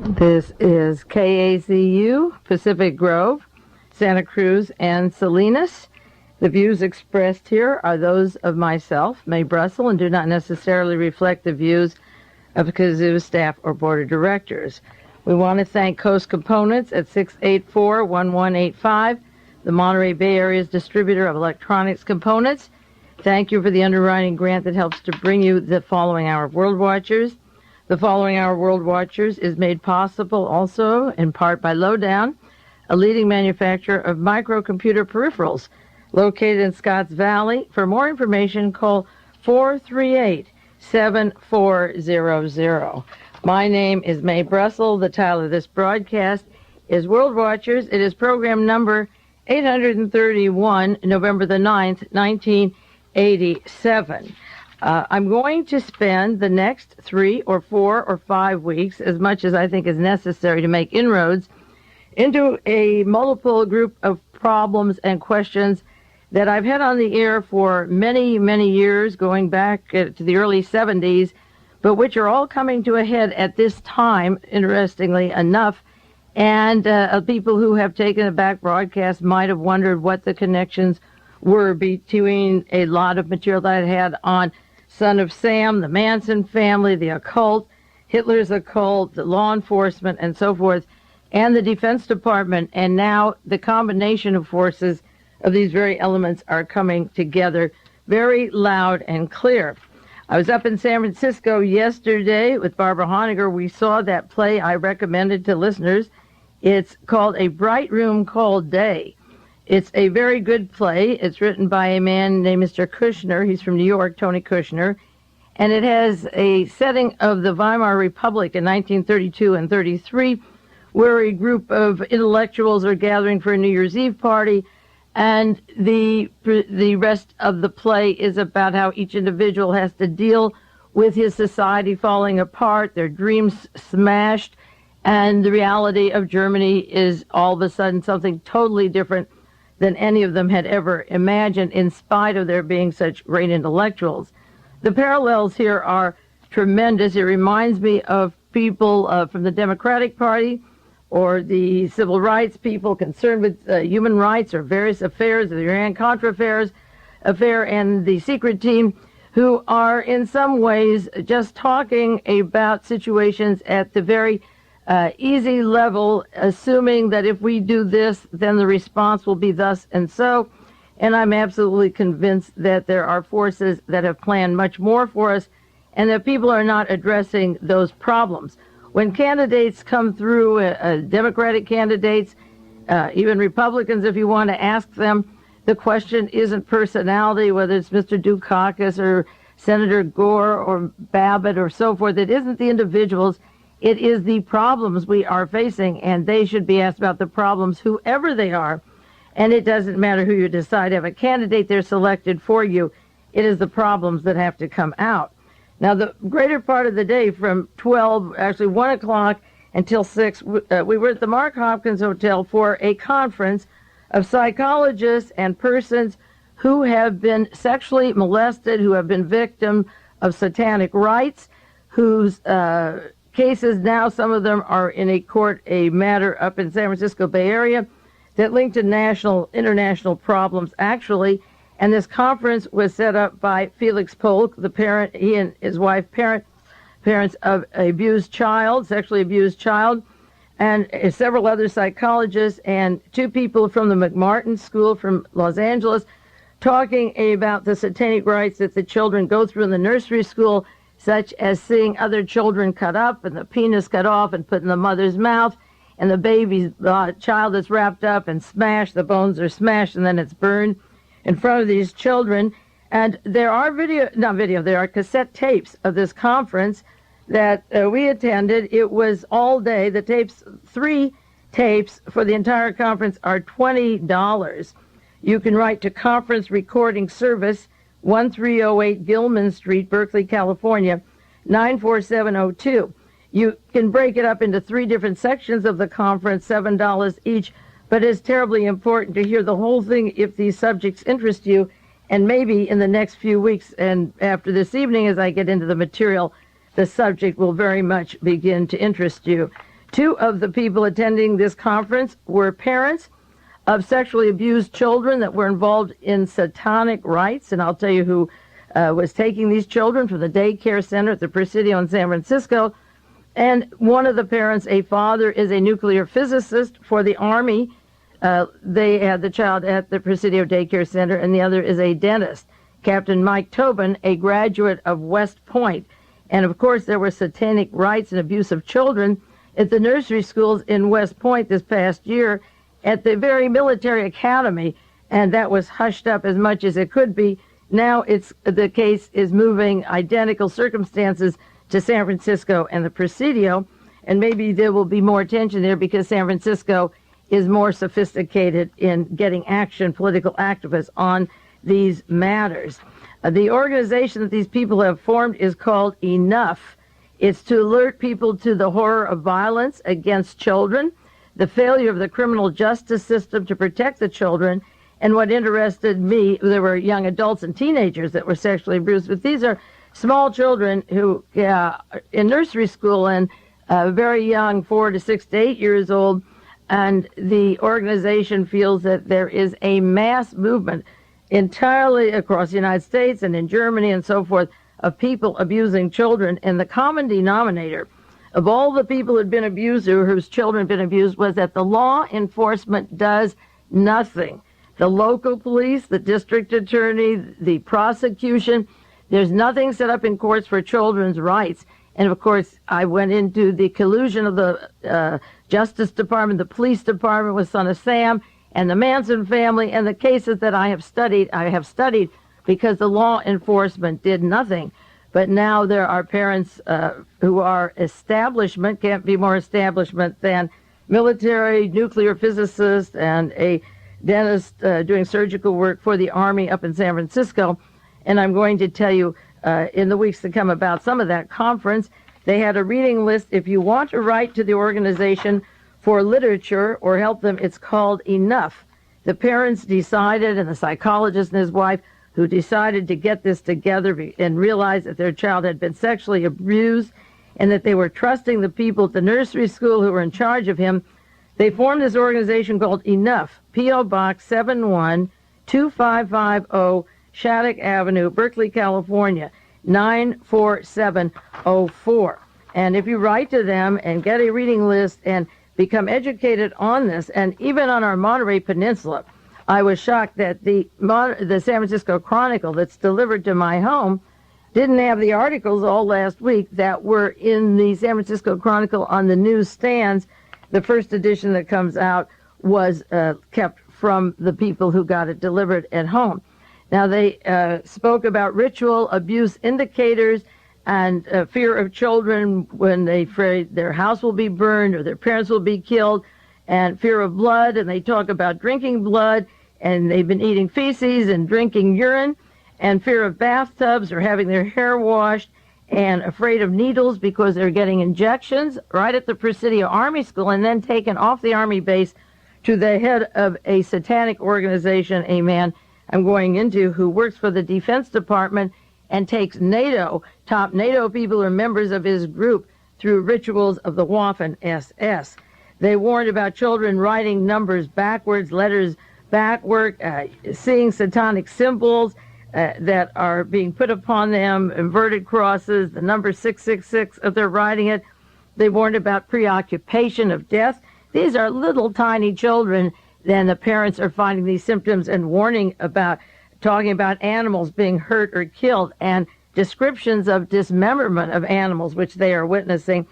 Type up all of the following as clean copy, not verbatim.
This is KAZU, Pacific Grove, Santa Cruz, and Salinas. The views expressed here are those of myself, Mae Brussell, and do not necessarily reflect the views of KAZU staff or board of directors. We want to thank Coast Components at 684-1185, the Monterey Bay Area's distributor of electronics components. Thank you for the underwriting grant that helps to bring you the following hour of World Watchers. The following hour of World Watchers is made possible also in part by Lowdown, a leading manufacturer of microcomputer peripherals located in Scotts Valley. For more information, call 438-7400. My name is Mae Brussell. The title of this broadcast is World Watchers. It is program number 831, November the 9th, 1987. I'm going to spend the next 3 or 4 or 5 weeks, as much as I think is necessary to make inroads, into a multiple group of problems and questions that I've had on the air for many, many years, going back to the early 70s, but which are all coming to a head at this time, interestingly enough. And people who have taken a back broadcast might have wondered what the connections were between a lot of material that I had on Son of Sam, the Manson family, the occult, Hitler's occult, the law enforcement, and so forth, and the Defense Department. And now the combination of forces of these very elements are coming together very loud and clear. I was up in San Francisco yesterday with Barbara Honegger. We saw that play I recommended to listeners. It's called A Bright Room Cold Day. It's a very good play. It's written by a man named Mr. Kushner. He's from New York, Tony Kushner. And it has a setting of the Weimar Republic in 1932 and 33, where a group of intellectuals are gathering for a New Year's Eve party. And the rest of the play is about how each individual has to deal with his society falling apart, their dreams smashed, and the reality of Germany is all of a sudden something totally different than any of them had ever imagined, in spite of there being such great intellectuals. The parallels here are tremendous. It reminds me of people from the Democratic Party or the civil rights people concerned with human rights or various affairs, the Iran-Contra affair and the secret team, who are in some ways just talking about situations at the very easy level, assuming that if we do this, then the response will be thus and so. And I'm absolutely convinced that there are forces that have planned much more for us and that people are not addressing those problems. When candidates come through, Democratic candidates, even Republicans, if you want to ask them, the question isn't personality, whether it's Mr. Dukakis or Senator Gore or Babbitt or so forth. It isn't the individuals. It is the problems we are facing, and they should be asked about the problems, whoever they are. And it doesn't matter who you decide to have a candidate they're selected for you. It is the problems that have to come out. Now, the greater part of the day, from 1 o'clock until 6, we were at the Mark Hopkins Hotel for a conference of psychologists and persons who have been sexually molested, who have been victims of satanic rites, whose cases now, some of them are in a matter up in San Francisco Bay Area that link to international problems, actually. And this conference was set up by Felix Polk, the parent, he and his wife, parents of an sexually abused child, and several other psychologists and 2 people from the McMartin School from Los Angeles, talking about the satanic rites that the children go through in the nursery school, such as seeing other children cut up and the penis cut off and put in the mother's mouth, and the baby's child is wrapped up and smashed, the bones are smashed, and then it's burned in front of these children. And there are there are cassette tapes of this conference that we attended. It was all day. The tapes, 3 tapes for the entire conference are $20. You can write to Conference Recording Service, 1308 Gilman Street, Berkeley, California, 94702. You can break it up into 3 different sections of the conference, $7 each, but it's terribly important to hear the whole thing if these subjects interest you, and maybe in the next few weeks and after this evening, as I get into the material, the subject will very much begin to interest you. Two of the people attending this conference were parents of sexually abused children that were involved in Satanic rites, and I'll tell you who was taking these children from the daycare center at the Presidio in San Francisco. And one of the parents, a father, is a nuclear physicist for the Army. They had the child at the Presidio Daycare Center, and the other is a dentist, Captain Mike Tobin, a graduate of West Point. And of course, there were satanic rites and abuse of children at the nursery schools in West Point this past year at the very military academy, and that was hushed up as much as it could be. Now the case is moving identical circumstances to San Francisco and the Presidio, and maybe there will be more attention there because San Francisco is more sophisticated in getting action, political activists on these matters. The organization that these people have formed is called Enough. It's to alert people to the horror of violence against children, the failure of the criminal justice system to protect the children, and what interested me, there were young adults and teenagers that were sexually abused, but these are small children who in nursery school and very young, 4 to 6 to 8 years old, and the organization feels that there is a mass movement entirely across the United States and in Germany and so forth of people abusing children, and the common denominator of all the people who had been abused or whose children had been abused was that the law enforcement does nothing. The local police, the district attorney, the prosecution, there's nothing set up in courts for children's rights. And of course, I went into the collusion of the Justice Department, the police department with Son of Sam, and the Manson family, and the cases that I have studied because the law enforcement did nothing. But now there are parents who are establishment, can't be more establishment than military, nuclear physicist, and a dentist doing surgical work for the Army up in San Francisco. And I'm going to tell you in the weeks to come about some of that conference. They had a reading list. If you want to write to the organization for literature or help them, it's called Enough. The parents decided, and the psychologist and his wife, who decided to get this together and realized that their child had been sexually abused and that they were trusting the people at the nursery school who were in charge of him. They formed this organization called Enough, P.O. Box 7125550, Shattuck Avenue, Berkeley, California, 94704. And if you write to them and get a reading list and become educated on this, and even on our Monterey Peninsula, I was shocked that the San Francisco Chronicle that's delivered to my home didn't have the articles all last week that were in the San Francisco Chronicle on the newsstands. The first edition that comes out was kept from the people who got it delivered at home. Now, they spoke about ritual abuse indicators and fear of children when they afraid their house will be burned or their parents will be killed, and fear of blood, and they talk about drinking blood, and they've been eating feces and drinking urine, and fear of bathtubs or having their hair washed, and afraid of needles because they're getting injections right at the Presidio Army School and then taken off the Army base to the head of a satanic organization, a man I'm going into who works for the Defense Department and takes NATO, top NATO people who are members of his group through rituals of the Waffen-SS. They warned about children writing numbers backwards, letters backward, seeing satanic symbols that are being put upon them, inverted crosses, the number 666 if they're writing it. They warned about preoccupation of death. These are little tiny children. Then the parents are finding these symptoms and warning about, talking about animals being hurt or killed, and descriptions of dismemberment of animals, which they are witnessing.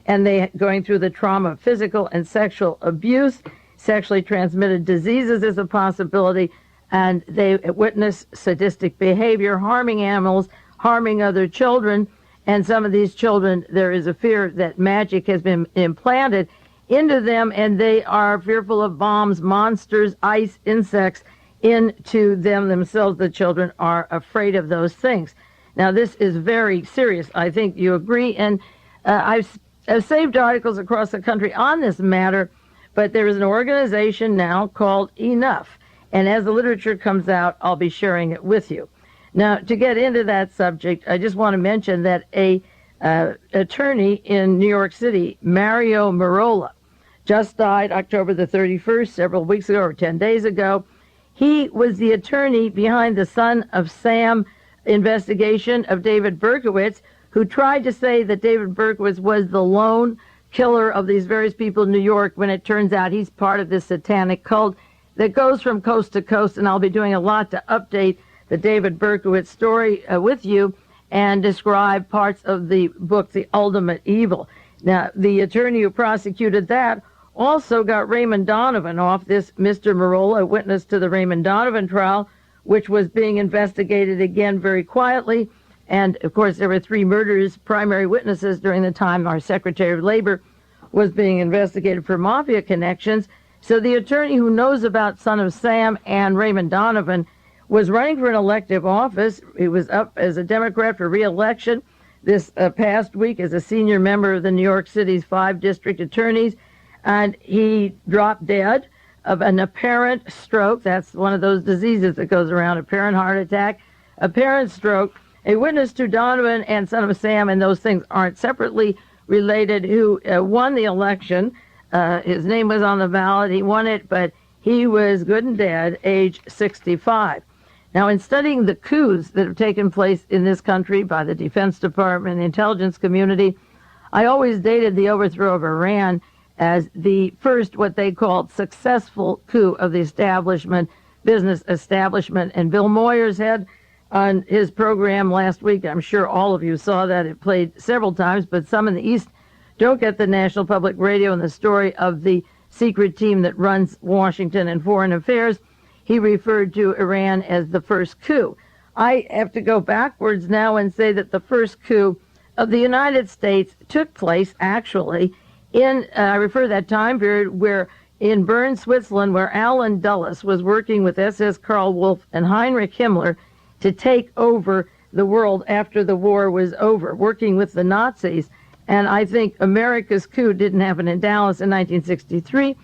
And they going through the trauma of physical and sexual abuse, sexually transmitted diseases is a possibility, and they witness sadistic behavior, harming animals, harming other children. And some of these children, there is a fear that magic has been implanted into them, and they are fearful of bombs, monsters, ice, insects into them themselves. The children are afraid of those things. Now, this is very serious. I think you agree, and I've saved articles across the country on this matter, but there is an organization now called Enough, and as the literature comes out, I'll be sharing it with you. Now, to get into that subject, I just want to mention that a attorney in New York City, Mario Merola, just died October the 31st, several weeks ago or 10 days ago. He was the attorney behind the Son of Sam investigation of David Berkowitz, who tried to say that David Berkowitz was the lone killer of these various people in New York, when it turns out he's part of this satanic cult that goes from coast to coast. And I'll be doing a lot to update the David Berkowitz story with you and describe parts of the book, The Ultimate Evil. Now, the attorney who prosecuted that also got Raymond Donovan off. This Mr. Merola, a witness to the Raymond Donovan trial, which was being investigated again very quietly. And, of course, there were 3 murders, primary witnesses during the time our Secretary of Labor was being investigated for mafia connections. So the attorney who knows about Son of Sam and Raymond Donovan was running for an elective office. He was up as a Democrat for re-election this past week as a senior member of the New York City's 5 district attorneys, and he dropped dead of an apparent stroke. That's one of those diseases that goes around, apparent heart attack, apparent stroke. A witness to Donovan and Son of Sam, and those things aren't separately related, who won the election. His name was on the ballot. He won it, but he was good and dead, age 65. Now, in studying the coups that have taken place in this country by the Defense Department and the intelligence community, I always dated the overthrow of Iran as the first, what they called, successful coup of the establishment, business establishment. And Bill Moyers had on his program last week, I'm sure all of you saw that. It played several times, but some in the East don't get the National Public Radio and the story of the secret team that runs Washington and foreign affairs. He referred to Iran as the first coup. I have to go backwards now and say that the first coup of the United States took place actually in, I refer to that time period, where in Bern, Switzerland, where Allen Dulles was working with SS Karl Wolff and Heinrich Himmler to take over the world after the war was over, working with the Nazis. And I think America's coup didn't happen in Dallas in 1963.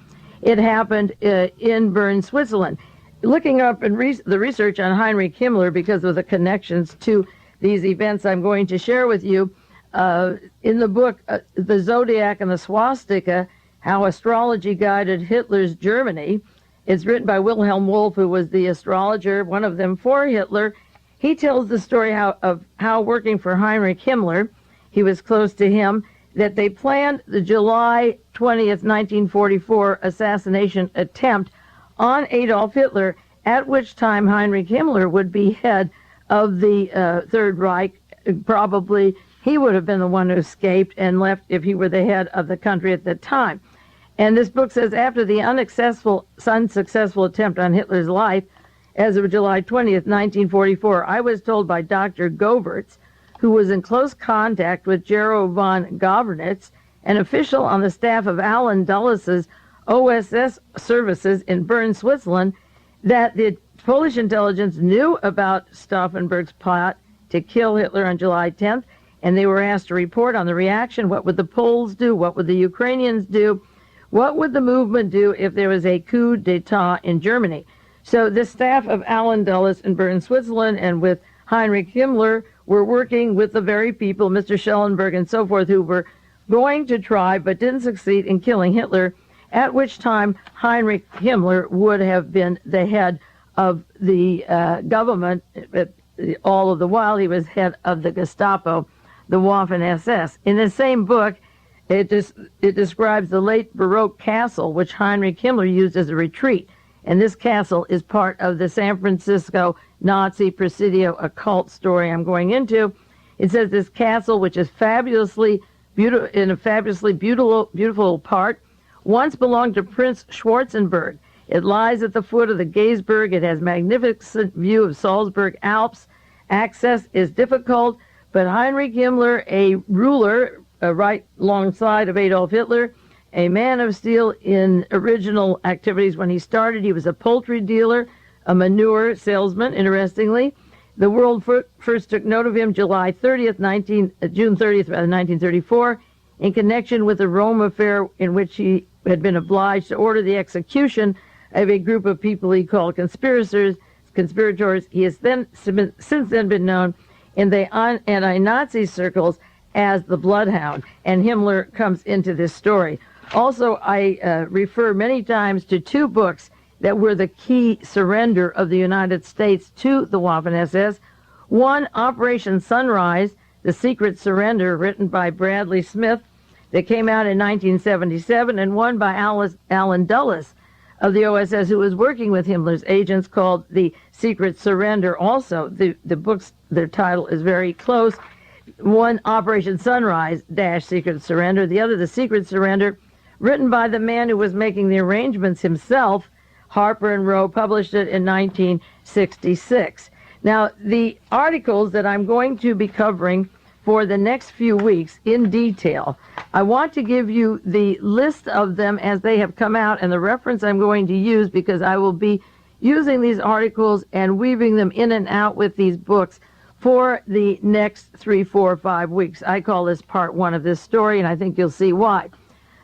It happened in Bern, Switzerland. Looking up in the research on Heinrich Himmler, because of the connections to these events I'm going to share with you, in the book, The Zodiac and the Swastika, How Astrology Guided Hitler's Germany, it's written by Wilhelm Wolff, who was the astrologer, one of them for Hitler. He tells the story of how working for Heinrich Himmler, he was close to him, that they planned the July 20th, 1944 assassination attempt on Adolf Hitler, at which time Heinrich Himmler would be head of the Third Reich. Probably he would have been the one who escaped and left if he were the head of the country at the time. And this book says, after the unsuccessful attempt on Hitler's life, as of July 20th, 1944, I was told by Dr. Goeberts, who was in close contact with Gero von Governitz, an official on the staff of Allen Dulles' OSS services in Bern, Switzerland, that the Polish intelligence knew about Stauffenberg's plot to kill Hitler on July 10th, and they were asked to report on the reaction. What would the Poles do? What would the Ukrainians do? What would the movement do if there was a coup d'etat in Germany? So the staff of Allen Dulles in Bern, Switzerland, and with Heinrich Himmler were working with the very people, Mr. Schellenberg and so forth, who were going to try but didn't succeed in killing Hitler, at which time Heinrich Himmler would have been the head of the government. All of the while, he was head of the Gestapo, the Waffen-SS. In the same book, it describes the late Baroque castle, which Heinrich Himmler used as a retreat. And this castle is part of the San Francisco Nazi Presidio occult story I'm going into. It says this castle, which is fabulously beautiful, in a fabulously beautiful part, once belonged to Prince Schwarzenberg. It lies at the foot of the Geesberg. It has magnificent view of Salzburg Alps. Access is difficult, but Heinrich Himmler, a ruler right alongside of Adolf Hitler, a man of steel in original activities. When he started, he was a poultry dealer, a manure salesman, interestingly. The world first took note of him June 30th, 1934, in connection with the Rome affair, in which he had been obliged to order the execution of a group of people he called conspirators. He has since then been known in the anti-Nazi circles as the Bloodhound, and Himmler comes into this story. Also, I refer many times to two books that were the key surrender of the United States to the Waffen-SS. One, Operation Sunrise, The Secret Surrender, written by Bradley Smith, that came out in 1977, and one by Alan Dulles of the OSS, who was working with Himmler's agents, called The Secret Surrender also. The books, their title is very close. One, Operation Sunrise - Secret Surrender. The other, The Secret Surrender, written by the man who was making the arrangements himself, Harper and Row, published it in 1966. Now, the articles that I'm going to be covering for the next few weeks in detail, I want to give you the list of them as they have come out and the reference I'm going to use, because I will be using these articles and weaving them in and out with these books for the next 3, 4, 5 weeks. I call this part one of this story, and I think you'll see why.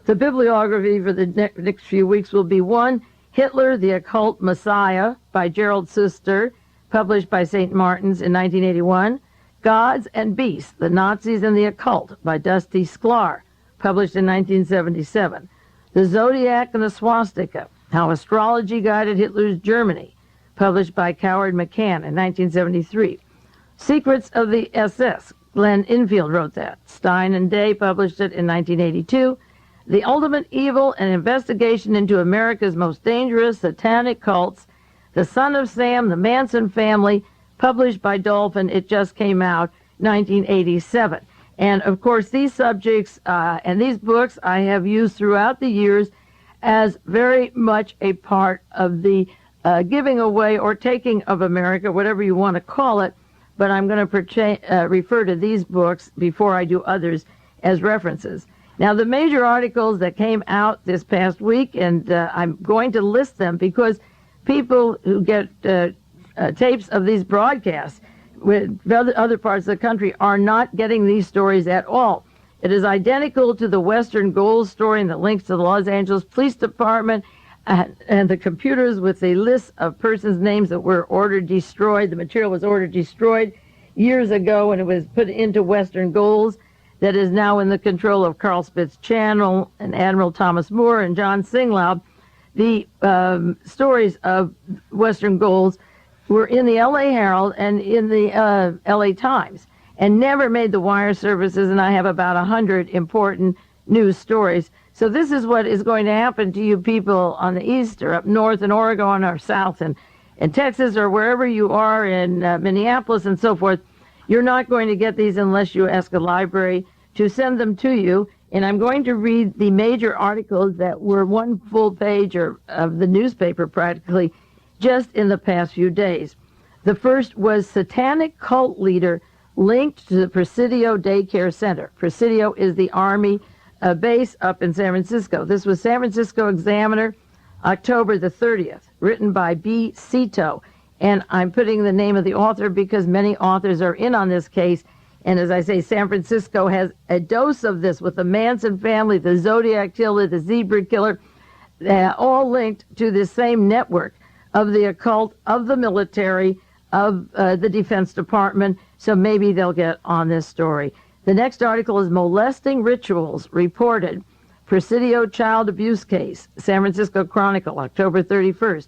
The bibliography for the next few weeks will be one, Hitler, the Occult Messiah by Gerald Suster, published by St. Martin's in 1981. Gods and Beasts, The Nazis and the Occult by Dusty Sklar, published in 1977. The Zodiac and the Swastika, How Astrology Guided Hitler's Germany, published by Coward McCann in 1973. Secrets of the SS, Glenn Infield wrote that. Stein and Day published it in 1982. The Ultimate Evil, an investigation into America's most dangerous satanic cults. The Son of Sam, The Manson Family, published by Dolphin. It just came out 1987. And of course, these subjects and these books I have used throughout the years as very much a part of the giving away or taking of America, whatever you want to call it. But I'm going to refer to these books before I do others as references. Now, the major articles that came out this past week, and I'm going to list them because people who get tapes of these broadcasts with other parts of the country are not getting these stories at all. It is identical to the Western Gold story and the links to the Los Angeles Police Department and the computers with the list of persons' names that were ordered destroyed. The material was ordered destroyed years ago, and it was put into Western Golds that is now in the control of Carl Spitz Channel and Admiral Thomas Moore and John Singlaub. The stories of Western Golds were in the L.A. Herald and in the L.A. Times and never made the wire services, and I have about 100 important news stories. So this is what is going to happen to you people on the east or up north in Oregon or south and in Texas or wherever you are in Minneapolis and so forth. You're not going to get these unless you ask a library to send them to you. And I'm going to read the major articles that were one full page of the newspaper practically just in the past few days. The first was Satanic Cult Leader Linked to the Presidio Daycare Center. Presidio is the Army base up in San Francisco. This was San Francisco Examiner, October the 30th, written by B. Cito. And I'm putting the name of the author because many authors are in on this case. And as I say, San Francisco has a dose of this with the Manson family, the Zodiac Killer, the Zebra Killer, all linked to this same network of the occult, of the military, of the Defense Department. So maybe they'll get on this story. The next article is Molesting Rituals Reported. Presidio Child Abuse Case. San Francisco Chronicle, October 31st.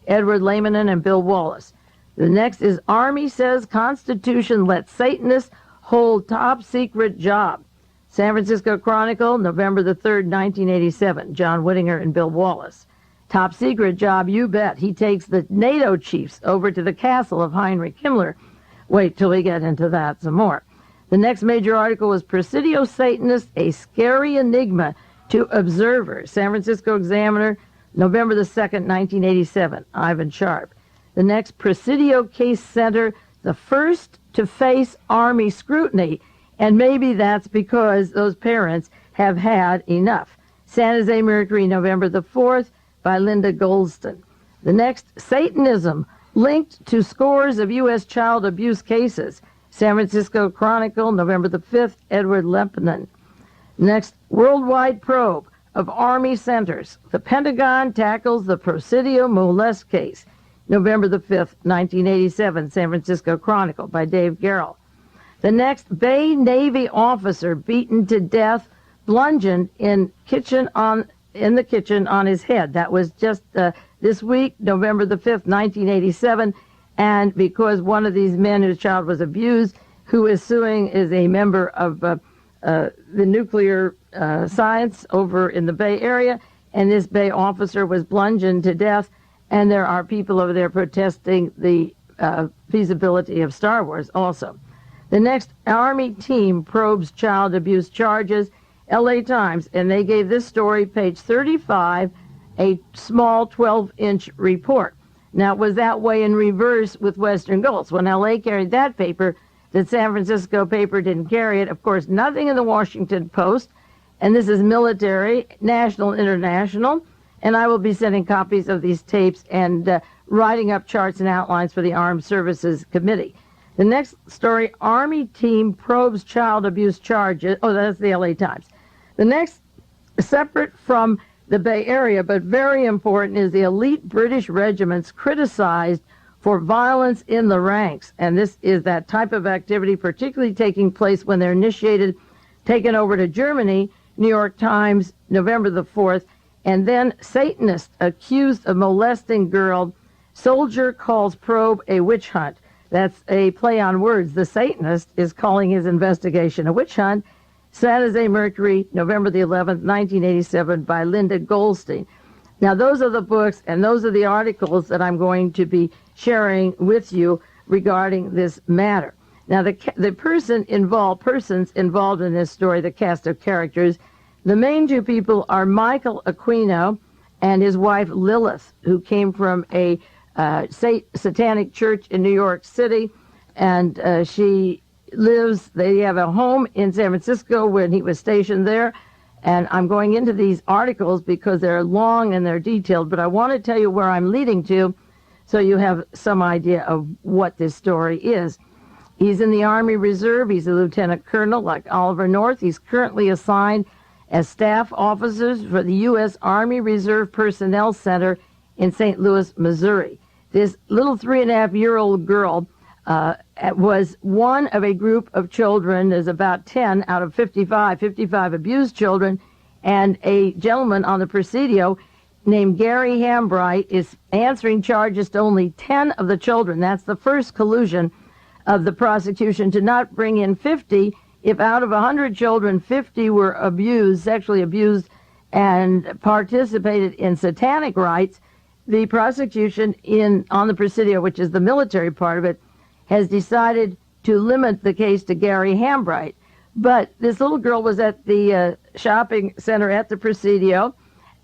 Edward Lehman and Bill Wallace. The next is Army Says Constitution Lets Satanists Hold Top Secret Job. San Francisco Chronicle, November the 3rd, 1987. John Whittinger and Bill Wallace. Top secret job, you bet. He takes the NATO chiefs over to the castle of Heinrich Himmler. Wait till we get into that some more. The next major article was Presidio Satanist, a Scary Enigma to Observers. San Francisco Examiner, November the 2nd, 1987. Ivan Sharp. The next, Presidio Case Center, the first to face Army scrutiny. And maybe that's because those parents have had enough. San Jose Mercury, November the 4th, by Linda Goldston. The next, Satanism, linked to scores of U.S. child abuse cases. San Francisco Chronicle, November the 5th, Edward Lepnin. Next, Worldwide Probe of Army Centers. The Pentagon tackles the Presidio Molest case. November the 5th, 1987, San Francisco Chronicle by Dave Garrell. The next, Bay Navy officer beaten to death, bludgeoned in the kitchen on his head. That was just this week, November the 5th, 1987. And because one of these men whose child was abused, who is suing, is a member of the nuclear science over in the Bay Area, and this Bay officer was bludgeoned to death, and there are people over there protesting the feasibility of Star Wars also. The next, Army team probes child abuse charges, LA Times, and they gave this story, page 35, a small 12-inch report. Now, it was that way in reverse with Western Gulf. When LA carried that paper, the San Francisco paper didn't carry it. Of course, nothing in the Washington Post, and this is military, national, international, and I will be sending copies of these tapes and writing up charts and outlines for the Armed Services Committee. The next story, Army team probes child abuse charges. Oh, that's the LA Times. The next, separate from the Bay Area, but very important, is the elite British regiments criticized for violence in the ranks. And this is that type of activity particularly taking place when they're initiated, taken over to Germany, New York Times, November the 4th. And then Satanist accused of molesting girl, soldier calls probe a witch hunt. That's a play on words. The Satanist is calling his investigation a witch hunt. San Jose Mercury, November the 11th, 1987, by Linda Goldstein. Now, those are the books and those are the articles that I'm going to be sharing with you regarding this matter. Now, the persons involved in this story, the cast of characters, the main two people are Michael Aquino and his wife Lilith, who came from a Satanic church in New York City, and they have a home in San Francisco when he was stationed there, and I'm going into these articles because they're long and they're detailed, but I want to tell you where I'm leading to so you have some idea of what this story is. He's in the Army Reserve. He's a lieutenant colonel like Oliver North. He's currently assigned as staff officers for the U.S. Army Reserve Personnel Center in St. Louis, Missouri. This little 3.5-year-old girl was one of a group of children. There's about 10 out of 55 abused children, and a gentleman on the Presidio named Gary Hambright is answering charges to only 10 of the children. That's the first collusion of the prosecution to not bring in 50. If out of 100 children, 50 were abused, sexually abused, and participated in satanic rites, the prosecution on the Presidio, which is the military part of it, has decided to limit the case to Gary Hambright. But this little girl was at the shopping center at the Presidio,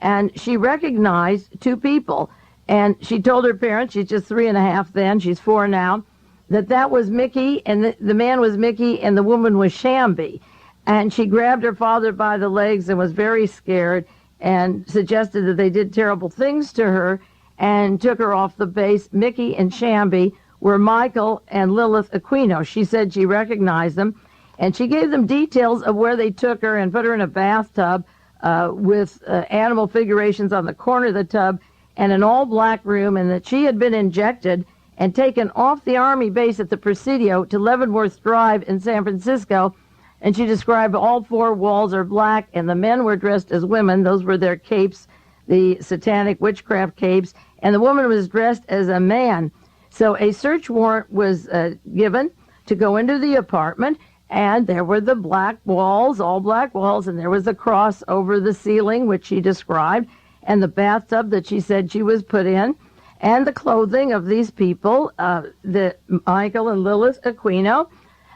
and she recognized two people. And she told her parents, she's just 3.5 then, she's 4 now, that was Mickey, and the man was Mickey, and the woman was Shambi. And she grabbed her father by the legs and was very scared and suggested that they did terrible things to her and took her off the base. Mickey and Shambi were Michael and Lilith Aquino. She said she recognized them, and she gave them details of where they took her and put her in a bathtub with animal figurations on the corner of the tub and an all-black room, and that she had been injected and taken off the Army base at the Presidio to Leavenworth Drive in San Francisco. And she described all 4 walls are black, and the men were dressed as women. Those were their capes, the satanic witchcraft capes, and the woman was dressed as a man. So a search warrant was given to go into the apartment, and there were the black walls, all black walls, and there was a cross over the ceiling, which she described, and the bathtub that she said she was put in, and the clothing of these people, the Michael and Lilith Aquino.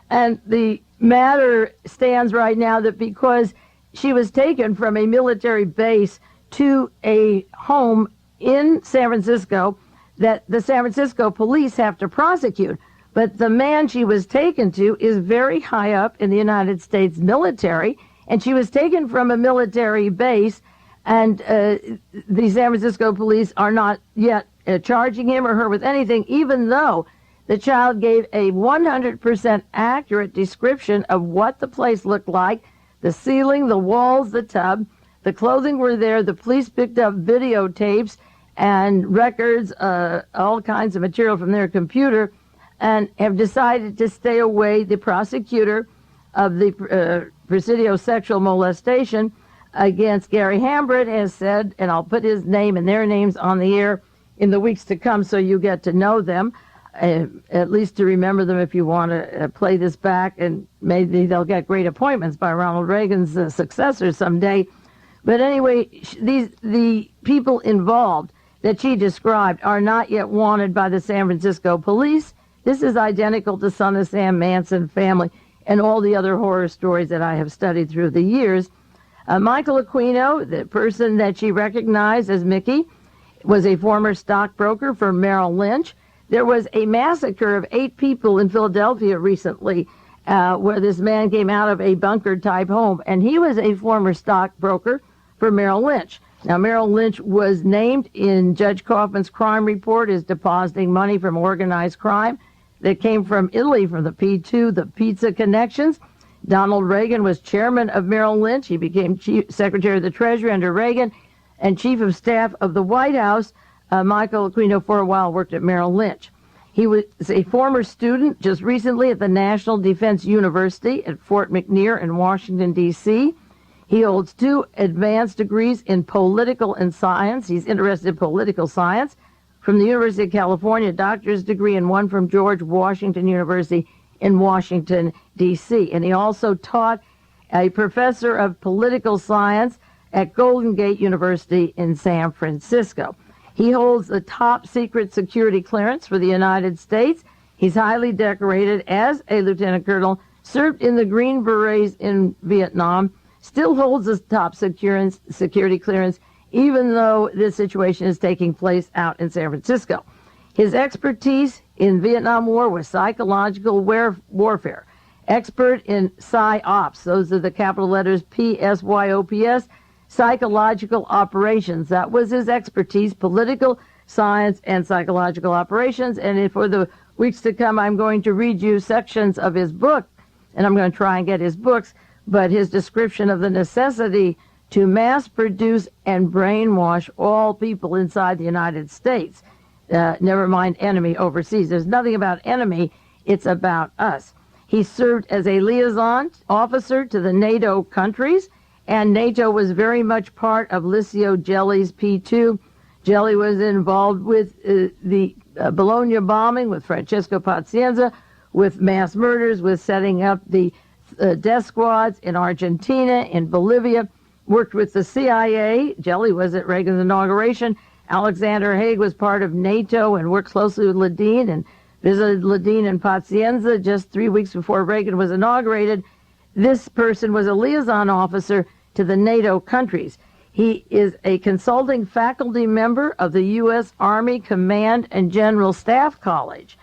And the matter stands right now that because she was taken from a military base to a home in San Francisco, that the San Francisco police have to prosecute. But the man she was taken to is very high up in the United States military, and she was taken from a military base, and the San Francisco police are not yet charging him or her with anything, even though the child gave a 100% accurate description of what the place looked like, the ceiling, the walls, the tub, the clothing were there. The police picked up videotapes and records, all kinds of material from their computer and have decided to stay away. The prosecutor of the Presidio sexual molestation against Gary Hambret has said, and I'll put his name and their names on the air in the weeks to come so you get to know them, at least to remember them if you want to play this back, and maybe they'll get great appointments by Ronald Reagan's successor someday. But anyway, the people involved that she described are not yet wanted by the San Francisco police. This is identical to Son of Sam Manson family and all the other horror stories that I have studied through the years. Michael Aquino, the person that she recognized as Mickey, was a former stockbroker for Merrill Lynch. There was a massacre of 8 people in Philadelphia recently where this man came out of a bunker-type home, and he was a former stockbroker for Merrill Lynch. Now, Merrill Lynch was named in Judge Kaufman's crime report as depositing money from organized crime that came from Italy, from the P2, the Pizza Connections. Donald Reagan was chairman of Merrill Lynch. He became Secretary of the Treasury under Reagan and Chief of Staff of the White House. Michael Aquino, for a while, worked at Merrill Lynch. He was a former student just recently at the National Defense University at Fort McNair in Washington, D.C. He holds 2 advanced degrees in political and science. He's interested in political science from the University of California, a doctor's degree, and 1 from George Washington University in Washington, D.C. And he also taught a professor of political science at Golden Gate University in San Francisco. He holds the top secret security clearance for the United States. He's highly decorated as a lieutenant colonel, served in the Green Berets in Vietnam, still holds the top security clearance, even though this situation is taking place out in San Francisco. His expertise in Vietnam War was psychological warfare, expert in PSYOPs, those are the capital letters PSYOPS, psychological operations. That was his expertise, political science and psychological operations. And for the weeks to come, I'm going to read you sections of his book, and I'm going to try and get his books, but his description of the necessity to mass produce and brainwash all people inside the United States. Never mind enemy overseas. There's nothing about enemy. It's about us. He served as a liaison officer to the NATO countries, and NATO was very much part of Licio Gelli's P2. Gelli was involved with the Bologna bombing, with Francesco Pazienza, with mass murders, with setting up the death squads in Argentina, in Bolivia, worked with the CIA. Gelli was at Reagan's inauguration. Alexander Haig was part of NATO and worked closely with Ledeen and visited Ledeen and Pazienza just 3 weeks before Reagan was inaugurated. This person was a liaison officer to the NATO countries. He is a consulting faculty member of the U.S. Army Command and General Staff College.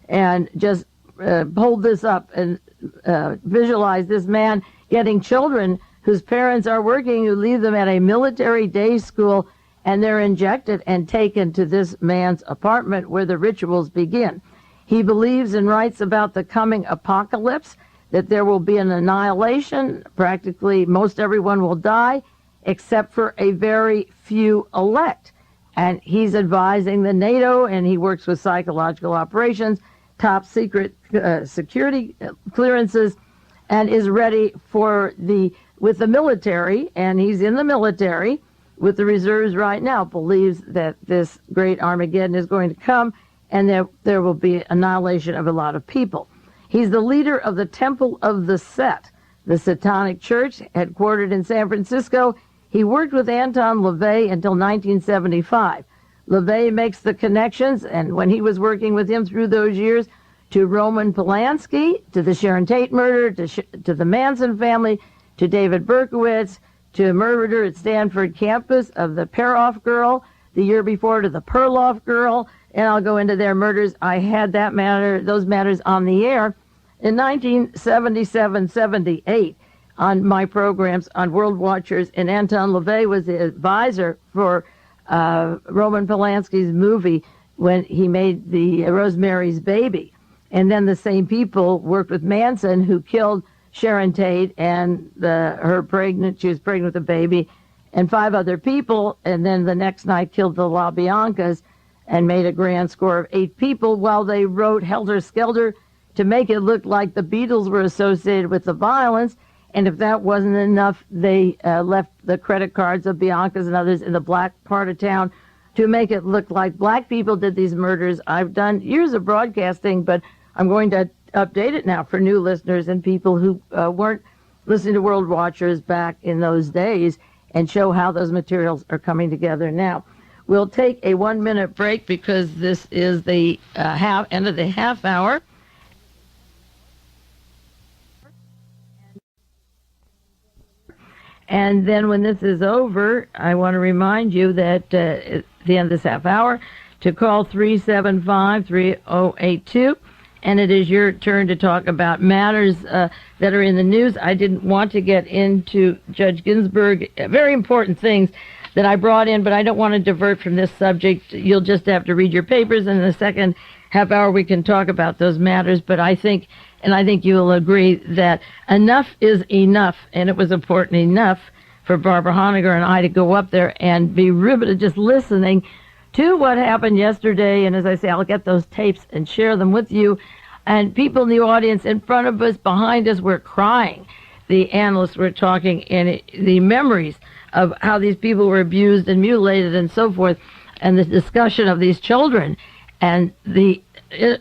And just hold this up and visualize this man getting children whose parents are working, who leave them at a military day school, and they're injected and taken to this man's apartment where the rituals begin. He believes and writes about the coming apocalypse, that there will be an annihilation. Practically most everyone will die, except for a very few elect. And he's advising the NATO, and he works with psychological operations, top secret security clearances, and is ready for with the military, and he's in the military with the reserves right now, believes that this great Armageddon is going to come and that there will be annihilation of a lot of people. He's the leader of the Temple of the Set, the Satanic Church, headquartered in San Francisco. He worked with Anton LaVey until 1975. LaVey makes the connections, and when he was working with him through those years, to Roman Polanski, to the Sharon Tate murder, to the Manson family, to David Berkowitz, to murder at Stanford campus of the Peroff girl, the year before to the Perloff girl, and I'll go into their murders. I had those matters on the air in 1977-78 on my programs on World Watchers, and Anton LaVey was the advisor for Roman Polanski's movie when he made the Rosemary's Baby. And then the same people worked with Manson, who killed Sharon Tate and she was pregnant with a baby, and 5 other people, and then the next night killed the LaBiancas and made a grand score of 8 people while they wrote Helter Skelter to make it look like the Beatles were associated with the violence. And if that wasn't enough, they left the credit cards of Bianca's and others in the black part of town to make it look like black people did these murders. I've done years of broadcasting, but I'm going to update it now for new listeners and people who weren't listening to World Watchers back in those days, and show how those materials are coming together now. We'll take a 1-minute break because this is the end of the half hour. And then when this is over, I want to remind you that at the end of this half hour to call 375-3082. And it is your turn to talk about matters that are in the news. I didn't want to get into Judge Ginsburg, very important things that I brought in, but I don't want to divert from this subject. You'll just have to read your papers, and in the second half hour we can talk about those matters. But I think you will agree that enough is enough, and it was important enough for Barbara Honegger and I to go up there and be riveted just listening to what happened yesterday. And as I say, I'll get those tapes and share them with you. And people in the audience in front of us, behind us, were crying. The analysts were talking, and the memories of how these people were abused and mutilated and so forth, and the discussion of these children. And the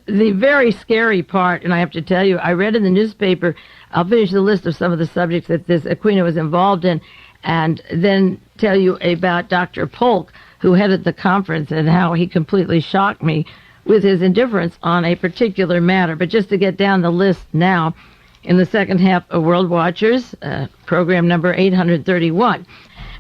very scary part, and I have to tell you, I read in the newspaper, I'll finish the list of some of the subjects that this Aquino was involved in, and then tell you about Dr. Polk, who headed the conference, and how he completely shocked me with his indifference on a particular matter. But just to get down the list now, in the second half of World Watchers, program number 831,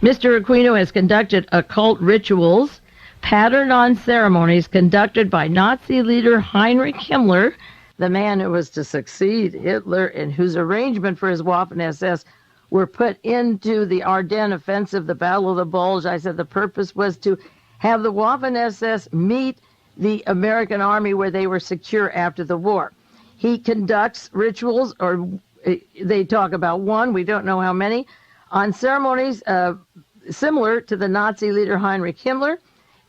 Mr. Aquino has conducted occult rituals patterned on ceremonies conducted by Nazi leader Heinrich Himmler, the man who was to succeed Hitler and whose arrangement for his Waffen-SS were put into the Ardennes offensive, the Battle of the Bulge. I said the purpose was to have the Waffen-SS meet the American army where they were secure after the war. He conducts rituals, or they talk about one, we don't know how many, on ceremonies similar to the Nazi leader Heinrich Himmler.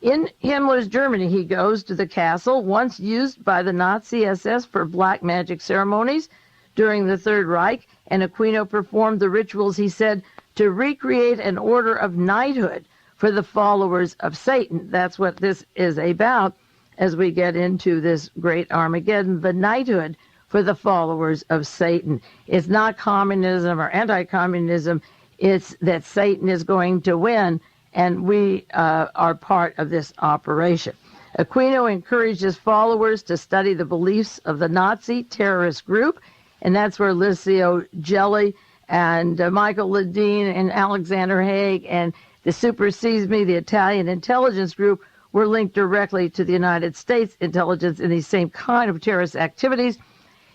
In Himmler's Germany, he goes to the castle, once used by the Nazi SS for black magic ceremonies during the Third Reich, and Aquino performed the rituals, he said, to recreate an order of knighthood for the followers of Satan. That's what this is about as we get into this great Armageddon, the knighthood for the followers of Satan. It's not communism or anti-communism, it's that Satan is going to win, and we are part of this operation. Aquino encouraged his followers to study the beliefs of the Nazi terrorist group, and that's where Licio Gelli and Michael Ledeen and Alexander Haig and the Super Sees Me, the Italian intelligence group, were linked directly to the United States intelligence in these same kind of terrorist activities.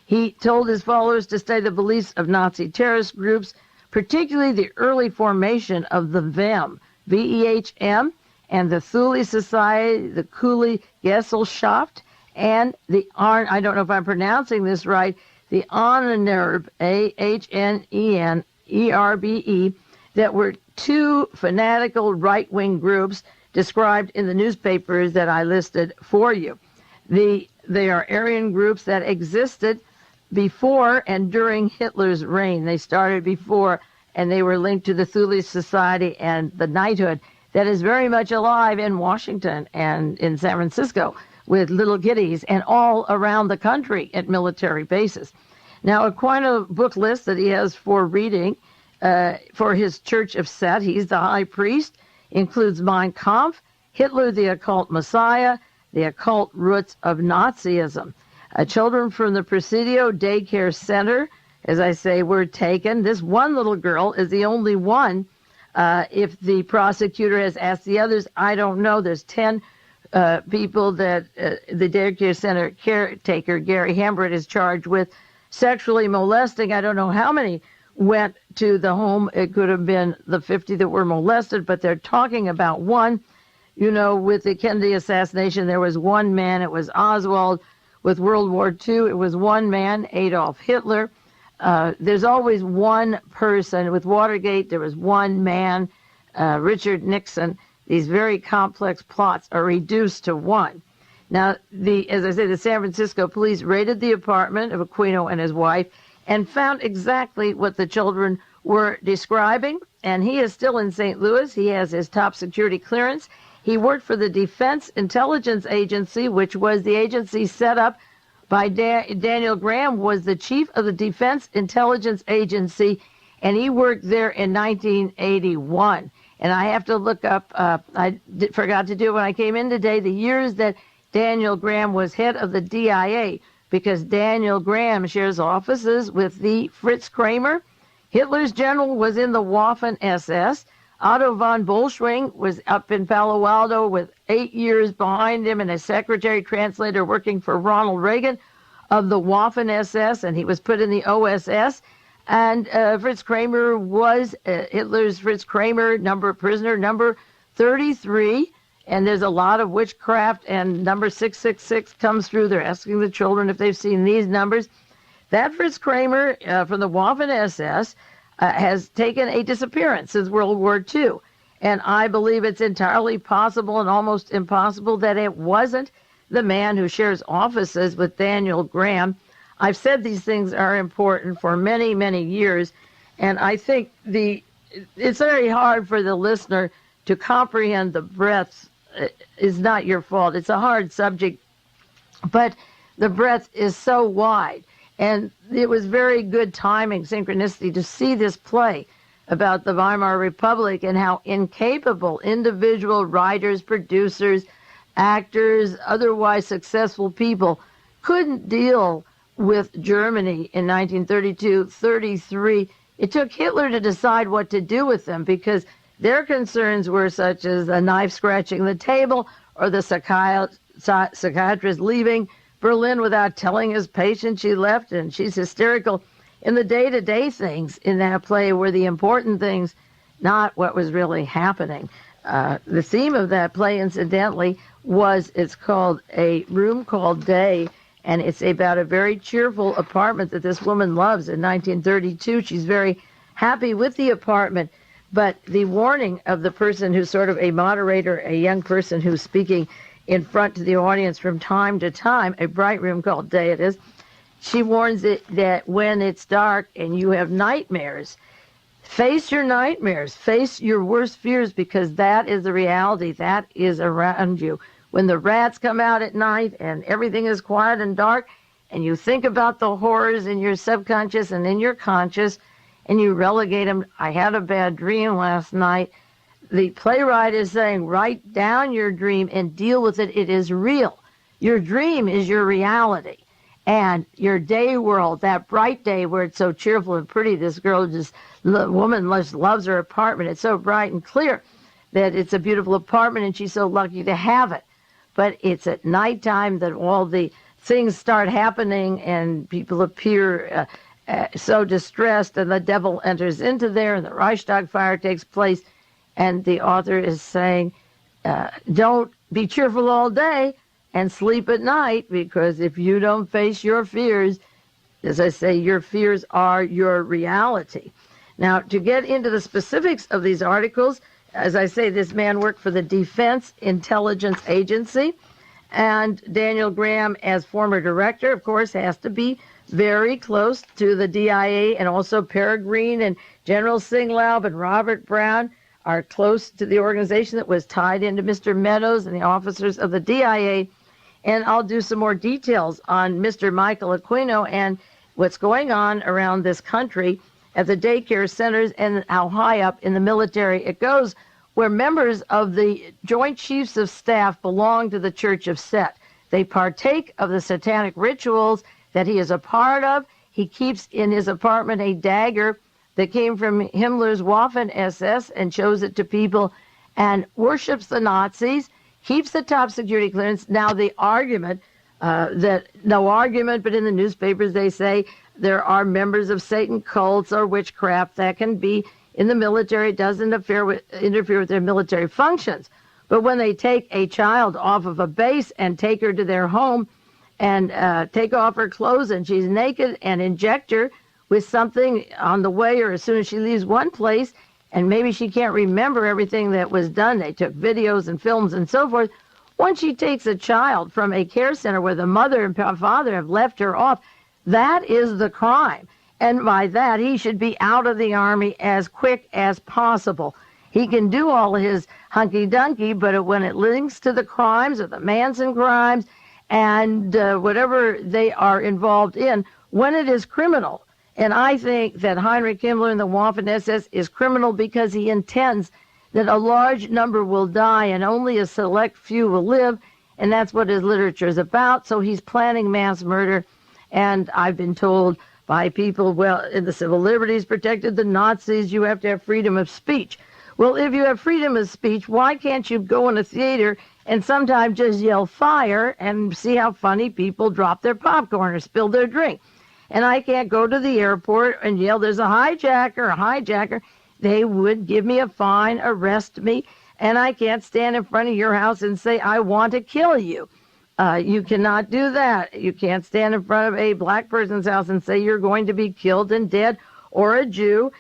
He told his followers to study the beliefs of Nazi terrorist groups, particularly the early formation of the VEM, V-E-H-M, and the Thule Society, the Thule Gesellschaft, and the I don't know if I'm pronouncing this right, the Ahnenerbe, A-H-N-E-N-E-R-B-E, that were two fanatical right-wing groups described in the newspapers that I listed for you. They are Aryan groups that existed before and during Hitler's reign. They started before, and they were linked to the Thule Society and the knighthood that is very much alive in Washington and in San Francisco with little kiddies and all around the country at military bases. Now, Aquino book list that he has for reading for his Church of Set, he's the high priest, includes Mein Kampf, Hitler the Occult Messiah, the Occult Roots of Nazism. Children from the Presidio Daycare Center, as I say, were taken. This one little girl is the only one. If the prosecutor has asked the others, I don't know. There's 10 people that the Daycare Center caretaker, Gary Hambert, is charged with sexually molesting. I don't know how many went to the home. It could have been the 50 that were molested, but they're talking about one. You know, with the Kennedy assassination, there was one man. It was Oswald. With World War II, it was one man, Adolf Hitler. There's always one person. With Watergate, there was one man, Richard Nixon. these very complex plots are reduced to one. Now, as I say, the San Francisco police raided the apartment of Aquino and his wife and found exactly what the children were describing. And he is still in St. Louis. He has his top security clearance. He worked for the Defense Intelligence Agency, which was the agency set up by Daniel Graham, was the chief of the Defense Intelligence Agency, and he worked there in 1981. And I have to look up, forgot to do it when I came in today, the years that Daniel Graham was head of the DIA, because Daniel Graham shares offices with the Fritz Kramer. Hitler's general was in the Waffen SS. Otto von Bolschwing was up in Palo Alto with 8 years behind him and a secretary translator working for Ronald Reagan of the Waffen SS, and he was put in the OSS. And Fritz Kramer was Hitler's Fritz Kramer, prisoner number 33. And there's a lot of witchcraft, and number 666 comes through. They're asking the children if they've seen these numbers. That Fritz Kramer from the Waffen SS has taken a disappearance since World War II. And I believe it's entirely possible and almost impossible that it wasn't the man who shares offices with Daniel Graham. I've said these things are important for many, many years, and I think it's very hard for the listener to comprehend the breadth. Is not your fault. It's a hard subject, but the breadth is so wide. And it was very good timing, synchronicity, to see this play about the Weimar Republic and how incapable individual writers, producers, actors, otherwise successful people couldn't deal with Germany in 1932-33. It took Hitler to decide what to do with them, because their concerns were such as a knife scratching the table or the psychiatrist leaving Berlin without telling his patient she left, and she's hysterical. In the day-to-day things in that play were the important things, not what was really happening. The theme of that play, incidentally, it's called A Room Called Day, and it's about a very cheerful apartment that this woman loves in 1932. She's very happy with the apartment. But the warning of the person who's sort of a moderator, a young person who's speaking in front to the audience from time to time, A Bright Room Called Day it is, she warns it that when it's dark and you have nightmares, face your nightmares, face your worst fears, because that is the reality that is around you. When the rats come out at night and everything is quiet and dark, and you think about the horrors in your subconscious and in your conscious, and you relegate them. I had a bad dream last night. The playwright is saying, write down your dream and deal with it. It is real. Your dream is your reality. And your day world, that bright day where it's so cheerful and pretty, this woman just loves her apartment. It's so bright and clear that it's a beautiful apartment, and she's so lucky to have it. But it's at nighttime that all the things start happening, and people appear so distressed, and the devil enters into there, and the Reichstag fire takes place, and the author is saying, don't be cheerful all day and sleep at night, because if you don't face your fears, as I say, your fears are your reality. Now, to get into the specifics of these articles, as I say, this man worked for the Defense Intelligence Agency, and Daniel Graham, as former director, of course, has to be very close to the DIA, and also Peregrine and General Singlaub and Robert Brown are close to the organization that was tied into Mr. Meadows and the officers of the DIA. And I'll do some more details on Mr. Michael Aquino and what's going on around this country at the daycare centers and how high up in the military it goes, where members of the Joint Chiefs of Staff belong to the Church of Set. They partake of the satanic rituals that he is a part of. He keeps in his apartment a dagger that came from Himmler's Waffen SS and shows it to people, and worships the Nazis, keeps the top security clearance. Now the argument, no argument, but in the newspapers they say there are members of Satan cults or witchcraft that can be in the military. It doesn't interfere with their military functions. But when they take a child off of a base and take her to their home and take off her clothes and she's naked and inject her with something on the way or as soon as she leaves one place, and maybe she can't remember everything that was done. They took videos and films and so forth. Once she takes a child from a care center where the mother and father have left her off, that is the crime. And by that, he should be out of the Army as quick as possible. He can do all his hunky-dunky, but when it links to the crimes or the Manson crimes and whatever they are involved in, when it is criminal, and I think that Heinrich Himmler and the Waffen-SS is criminal because he intends that a large number will die and only a select few will live, and that's what his literature is about. So he's planning mass murder, and I've been told by people, well, in the civil liberties protected the Nazis, you have to have freedom of speech. Well, if you have freedom of speech, why can't you go in a theater and sometimes just yell fire and see how funny people drop their popcorn or spill their drink? And I can't go to the airport and yell, there's a hijacker, a hijacker. They would give me a fine, arrest me, and I can't stand in front of your house and say, I want to kill you. You cannot do that. You can't stand in front of a black person's house and say you're going to be killed and dead, or a Jew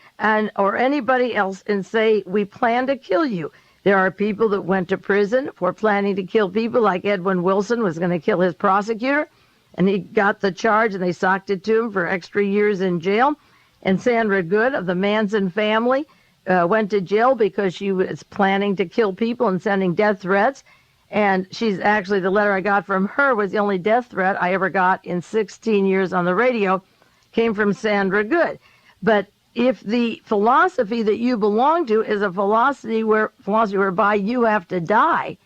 or anybody else, and say we plan to kill you. There are people that went to prison for planning to kill people, like Edwin Wilson was going to kill his prosecutor, and he got the charge and they socked it to him for extra years in jail. And Sandra Good of the Manson family went to jail because she was planning to kill people and sending death threats. And she's actually, the letter I got from her was the only death threat I ever got in 16 years on the radio, came from Sandra Good. But if the philosophy that you belong to is a philosophy whereby you have to die,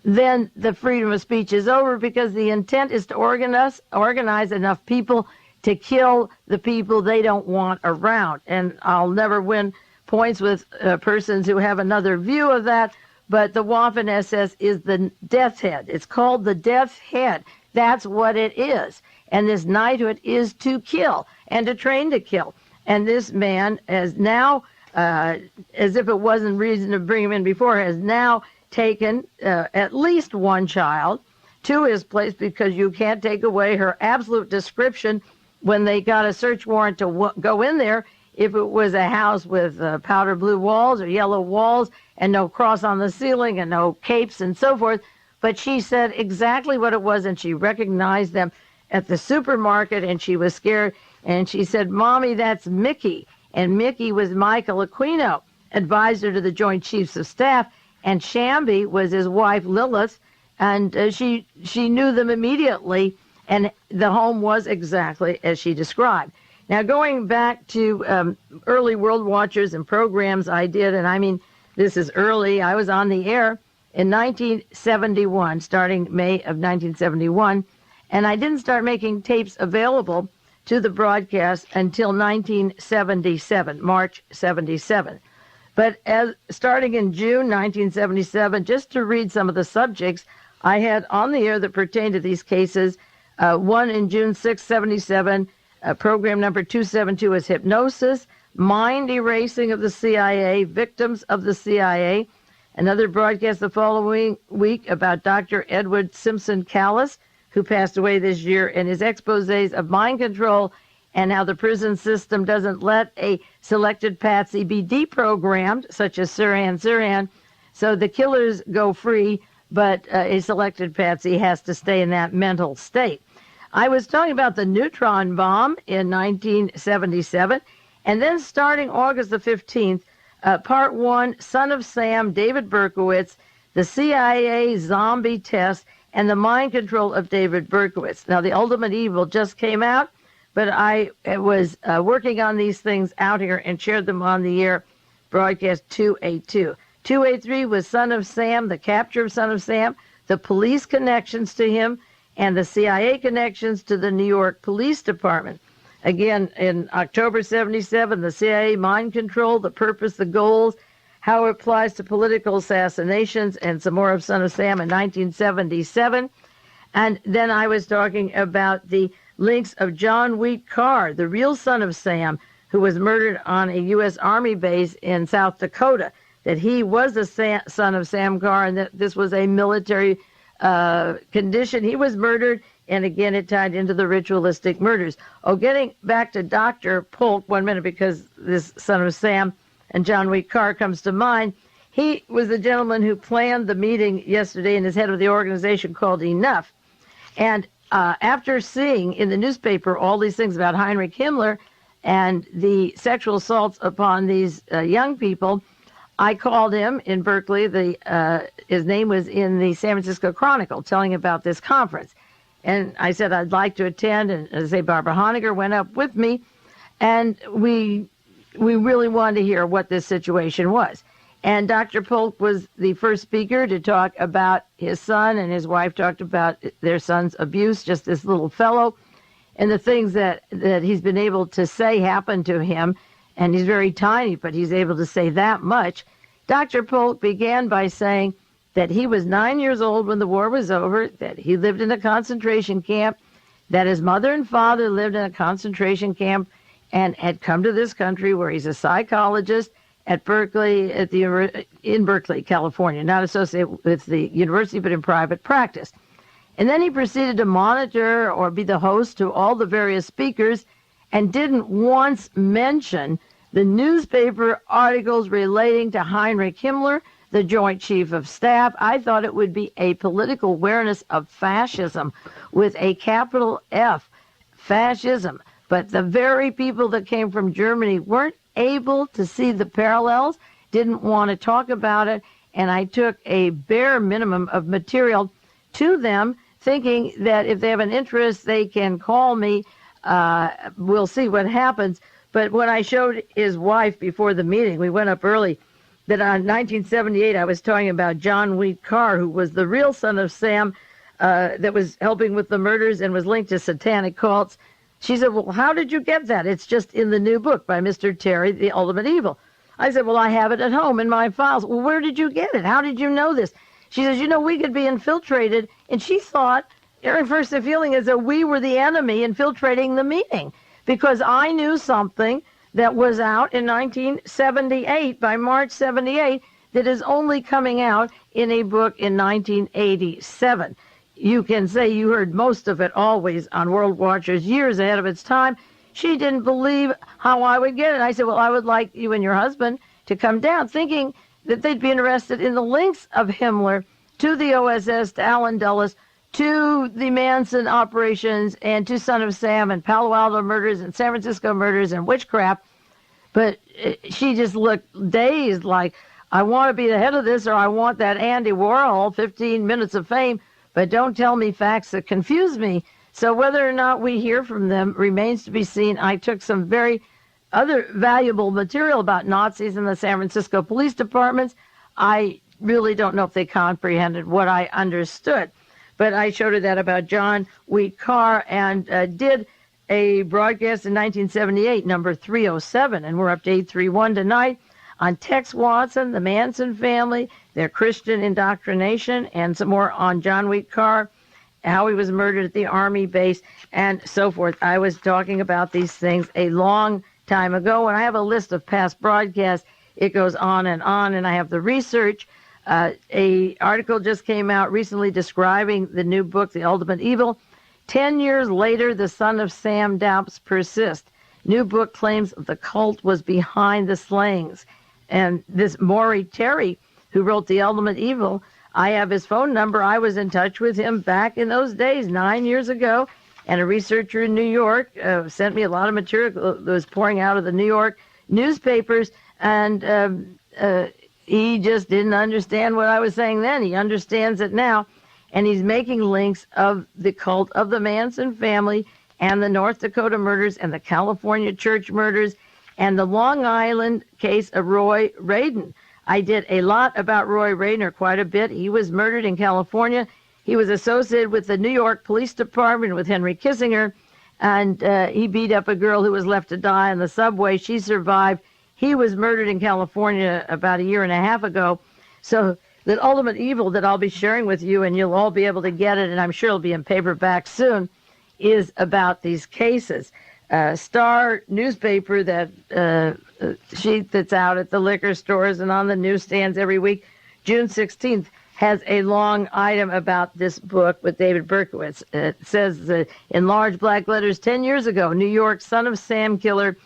then the freedom of speech is over, because the intent is to organize enough people to kill the people they don't want around. And I'll never win points with persons who have another view of that, but the Waffen-SS is the death head. It's called the death head. That's what it is. And this knighthood is to kill and to train to kill. And this man has now, as if it wasn't reason to bring him in before, has now taken at least one child to his place, because you can't take away her absolute description when they got a search warrant to go in there, if it was a house with powder blue walls or yellow walls and no cross on the ceiling and no capes and so forth. But she said exactly what it was, and she recognized them at the supermarket, and she was scared. And she said, Mommy, that's Mickey. And Mickey was Michael Aquino, advisor to the Joint Chiefs of Staff, and Shamby was his wife, Lilith, and she knew them immediately, and the home was exactly as she described. Now, going back to early World Watchers and programs I did, and I mean, this is early. I was on the air in 1971, starting May of 1971, and I didn't start making tapes available to the broadcast until 1977, March 77. But starting in June 1977, just to read some of the subjects I had on the air that pertain to these cases, one in June 6, 77, program number 272 is Hypnosis, Mind Erasing of the CIA, Victims of the CIA. Another broadcast the following week about Dr. Edward Simpson Callis, who passed away this year, and his exposés of mind control and how the prison system doesn't let a selected patsy be deprogrammed, such as Sirhan. So the killers go free, but a selected patsy has to stay in that mental state. I was talking about the neutron bomb in 1977, and then starting August the 15th, Part 1, Son of Sam, David Berkowitz, the CIA zombie test, and the mind control of David Berkowitz. Now, The Ultimate Evil just came out, but I was working on these things out here and shared them on the air, broadcast 282. 283 was Son of Sam, the capture of Son of Sam, the police connections to him, and the CIA connections to the New York Police Department. Again, in October 77, the CIA mind control, the purpose, the goals, how it applies to political assassinations, and some more of Son of Sam in 1977. And then I was talking about the links of John Wheat Carr, the real son of Sam, who was murdered on a U.S. Army base in South Dakota, that he was the son of Sam Carr, and that this was a military condition. He was murdered, and again, it tied into the ritualistic murders. Oh, getting back to Dr. Polk, 1 minute, because this son of Sam and John Wheat Carr comes to mind. He was the gentleman who planned the meeting yesterday and is head of the organization called Enough. And after seeing in the newspaper all these things about Heinrich Himmler and the sexual assaults upon these young people, I called him in Berkeley. His name was in the San Francisco Chronicle, telling about this conference. And I said I'd like to attend, and as I say, Barbara Honegger went up with me, and we really wanted to hear what this situation was. And Dr. Polk was the first speaker to talk about his son, and his wife talked about their son's abuse, just this little fellow, and the things that he's been able to say happened to him. And he's very tiny, but he's able to say that much. Dr. Polk began by saying that he was 9 years old when the war was over, that he lived in a concentration camp, that his mother and father lived in a concentration camp and had come to this country where he's a psychologist at Berkeley, in Berkeley, California, not associated with the university, but in private practice. And then he proceeded to monitor or be the host to all the various speakers and didn't once mention the newspaper articles relating to Heinrich Himmler, the Joint Chief of Staff. I thought it would be a political awareness of fascism with a capital F, fascism. But the very people that came from Germany weren't able to see the parallels, didn't want to talk about it, and I took a bare minimum of material to them, thinking that if they have an interest, they can call me. We'll see what happens. But when I showed his wife before the meeting, we went up early, that on 1978 I was talking about John Wheat Carr, who was the real son of Sam, that was helping with the murders and was linked to satanic cults. She said, well, how did you get that? It's just in the new book by Mr. Terry, The Ultimate Evil. I said, well, I have it at home in my files. Well, where did you get it? How did you know this? She says, we could be infiltrated. And she thought, her first feeling is that we were the enemy infiltrating the meeting, because I knew something that was out in 1978, by March 78, that is only coming out in a book in 1987. You can say you heard most of it always on World Watchers, years ahead of its time. She didn't believe how I would get it. I said, well, I would like you and your husband to come down, thinking that they'd be interested in the links of Himmler to the OSS, to Allen Dulles, to the Manson operations, and to Son of Sam and Palo Alto murders and San Francisco murders and witchcraft. But she just looked dazed, like, I want to be the head of this, or I want that Andy Warhol 15 minutes of fame, but don't tell me facts that confuse me. So whether or not we hear from them remains to be seen. I took some very other valuable material about Nazis in the San Francisco police departments. I really don't know if they comprehended what I understood. But I showed her that about John Wheat Carr, and did a broadcast in 1978, number 307, and we're up to 831 tonight, on Tex Watson, the Manson family, their Christian indoctrination, and some more on John Wheat Carr, how he was murdered at the Army base, and so forth. I was talking about these things a long time ago, and I have a list of past broadcasts. It goes on, and I have the research. A article just came out recently describing the new book, The Ultimate Evil. 10 years later, the son of Sam doubts persist. New book claims the cult was behind the slayings. And this Maury Terry, who wrote The Ultimate Evil, I have his phone number. I was in touch with him back in those days, 9 years ago, and a researcher in New York sent me a lot of material that was pouring out of the New York newspapers, and he just didn't understand what I was saying then. He understands it now, and he's making links of the cult of the Manson family and the North Dakota murders and the California church murders and the Long Island case of Roy Radin. I did a lot about Roy Radin, or quite a bit. He was murdered in California. He was associated with the New York Police Department with Henry Kissinger, and he beat up a girl who was left to die on the subway. She survived. He was murdered in California about a year and a half ago. So the Ultimate Evil that I'll be sharing with you, and you'll all be able to get it, and I'm sure it'll be in paperback soon, is about these cases. Star newspaper, that sheet that's out at the liquor stores and on the newsstands every week, June 16th, has a long item about this book with David Berkowitz. It says in large black letters, 10 years ago, New York son of Sam killer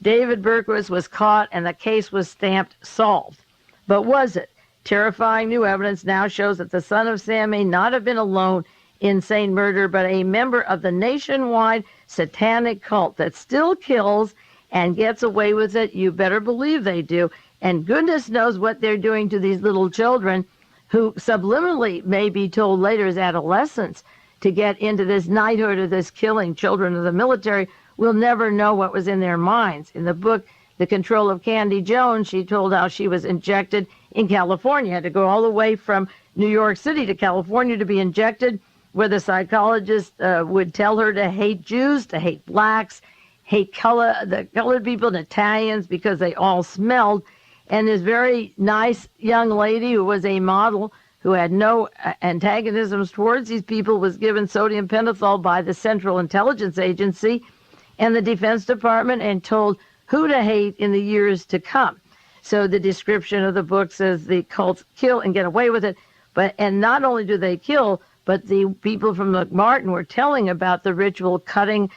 David Berkowitz was caught and the case was stamped solved. But was it? Terrifying new evidence now shows that the son of Sam may not have been alone in insane murder, but a member of the nationwide satanic cult that still kills and gets away with it. You better believe they do. And goodness knows what they're doing to these little children who subliminally may be told later as adolescents to get into this knighthood or this killing children of the military. We'll never know what was in their minds. In the book, The Control of Candy Jones, she told how she was injected in California, had to go all the way from New York City to California to be injected, where the psychologist would tell her to hate Jews, to hate blacks, hate the colored people and Italians because they all smelled. And this very nice young lady who was a model who had no antagonisms towards these people was given sodium pentothal by the Central Intelligence Agency and the Defense Department and told who to hate in the years to come. So the description of the book says the cults kill and get away with it. And not only do they kill, but the people from McMartin were telling about the ritual cutting.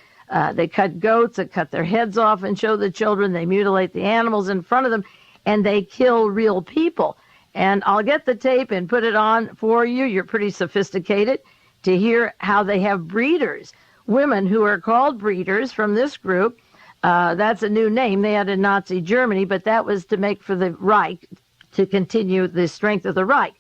They cut goats, they cut their heads off and show the children. They mutilate the animals in front of them, and they kill real people. And I'll get the tape and put it on for you. You're pretty sophisticated to hear how they have breeders, women who are called breeders from this group. That's a new name they had in Nazi Germany, but that was to make for the Reich, to continue the strength of the Reich.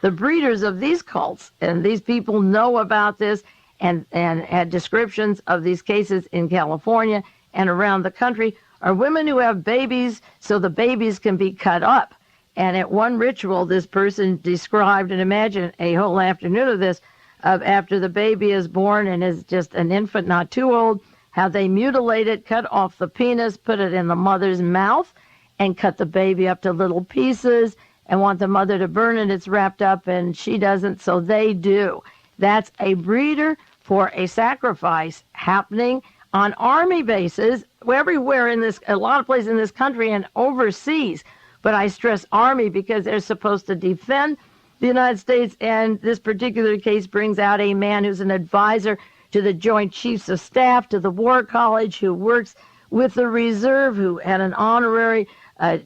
The breeders of these cults, and these people know about this and had descriptions of these cases in California and around the country, are women who have babies so the babies can be cut up. And at one ritual, this person described, and imagine a whole afternoon of this, of after the baby is born and is just an infant, not too old, how they mutilate it, cut off the penis, put it in the mother's mouth, and cut the baby up to little pieces and want the mother to burn it. It's wrapped up, and she doesn't, so they do. That's a breeder for a sacrifice happening on army bases everywhere in this, a lot of places in this country and overseas. But I stress army because they're supposed to defend the United States, and this particular case brings out a man who's an advisor to the Joint Chiefs of Staff, to the War College, who works with the Reserve, who had an honorary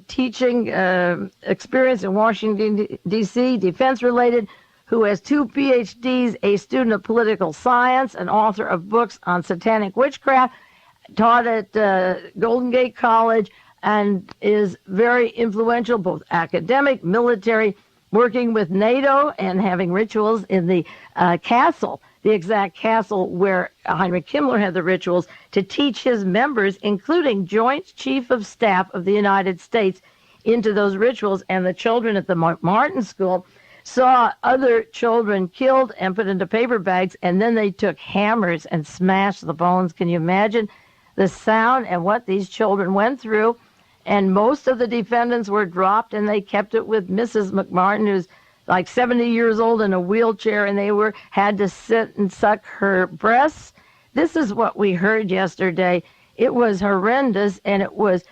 teaching experience in Washington, D.C., defense-related, who has 2 PhDs, a student of political science, an author of books on satanic witchcraft, taught at Golden Gate College, and is very influential, both academic, military, working with NATO and having rituals in the castle, the exact castle where Heinrich Himmler had the rituals, to teach his members, including Joint Chief of Staff of the United States, into those rituals. And the children at the Martin School saw other children killed and put into paper bags, and then they took hammers and smashed the bones. Can you imagine the sound and what these children went through? And most of the defendants were dropped, and they kept it with Mrs. McMartin, who's like 70 years old in a wheelchair, and they had to sit and suck her breasts. This is what we heard yesterday. It was horrendous, and it was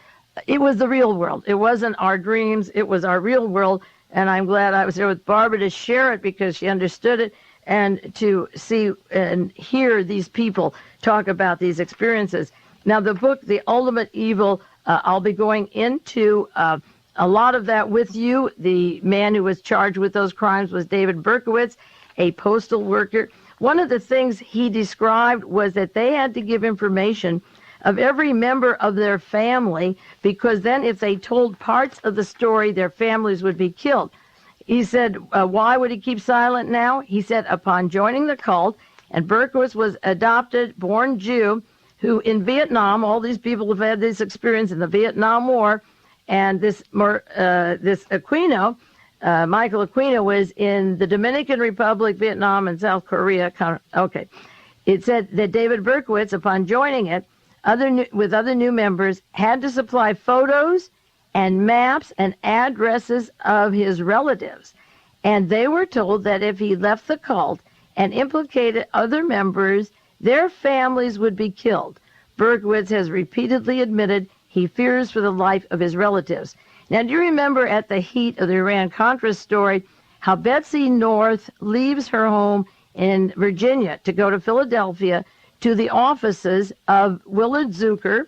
the real world. It wasn't our dreams. It was our real world, and I'm glad I was there with Barbara to share it because she understood it, and to see and hear these people talk about these experiences. Now, the book, The Ultimate Evil, I'll be going into a lot of that with you. The man who was charged with those crimes was David Berkowitz, a postal worker. One of the things he described was that they had to give information of every member of their family, because then if they told parts of the story, their families would be killed. He said, why would he keep silent now? He said, upon joining the cult, and Berkowitz was adopted, born Jew, who in Vietnam, all these people have had this experience in the Vietnam War, and this Aquino, Michael Aquino, was in the Dominican Republic, Vietnam, and South Korea. Okay. It said that David Berkowitz, upon joining it, with other new members, had to supply photos and maps and addresses of his relatives. And they were told that if he left the cult and implicated other members, their families would be killed. Berkowitz has repeatedly admitted he fears for the life of his relatives. Now, do you remember at the heat of the Iran-Contra story how Betsy North leaves her home in Virginia to go to Philadelphia to the offices of Willard Zucker,